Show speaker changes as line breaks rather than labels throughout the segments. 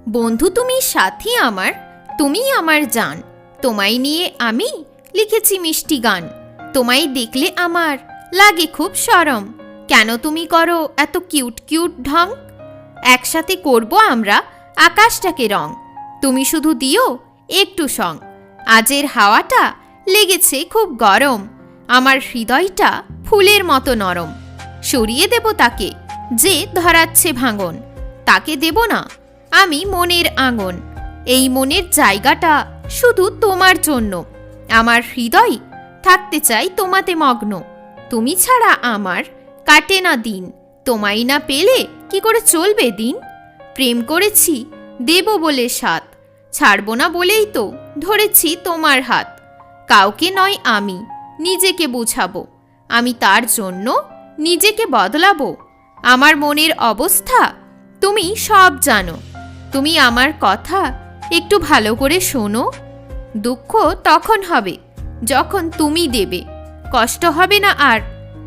বন্ধু তুমি সাথী আমার, তুমি আমার জান। তোমায় নিয়ে আমি লিখেছি মিষ্টি গান। তোমায় দেখলে আমার লাগে খুব শরম। কেন তুমি করো এত কিউট কিউট ঢং? একসাথে করব আমরা আকাশটাকে রং। তুমি শুধু দিও একটু সং। আজের হাওয়াটা লেগেছে খুব গরম। আমার হৃদয়টা ফুলের মতো নরম। সরিয়ে দেব তাকে যে ধরাচ্ছে ভাঙন। তাকে দেব না আমি মনের আঙন। এই মনের জায়গাটা শুধু তোমার জন্য। আমার হৃদয় থাকতে চাই তোমাতে মগ্ন। তুমি ছাড়া আমার কাটে না দিন। তোমায় না পেলে কি করে চলবে দিন? প্রেম করেছি দেব বলে সাথ, ছাড়ব না বলেই তো ধরেছি তোমার হাত। কাউকে নয় আমি নিজেকে বুঝাবো, আমি তার জন্য নিজেকে বদলাবো। আমার মনের অবস্থা তুমি সব জানো। তুমি আমার কথা একটু ভালো করে শোনো। দুঃখ তখন হবে যখন তুমি দেবে, কষ্ট হবে না আর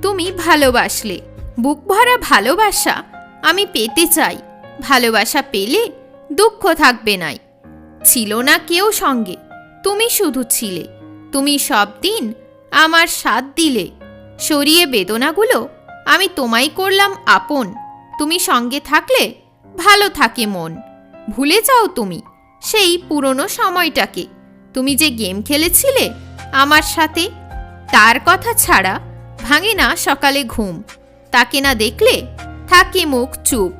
তুমি ভালোবাসলে। বুক ভরা ভালোবাসা আমি পেতে চাই। ভালোবাসা পেলে দুঃখ থাকবে নাই। ছিল না কেউ সঙ্গে, তুমি শুধু ছিলে। তুমি সব দিন আমার সাথ দিলে। সরিয়ে বেদনাগুলো আমি তোমায় করলাম আপন। তুমি সঙ্গে থাকলে ভালো থাকে মন। ভুলে যাও তুমি সেই পুরনো সময়টাকে। তুমি যে গেম খেলেছিলে আমার সাথে, তার কথা ছাড়া ভাঙে না সকালে ঘুম। তাকে না দেখলে থাকে মুখ চুপ।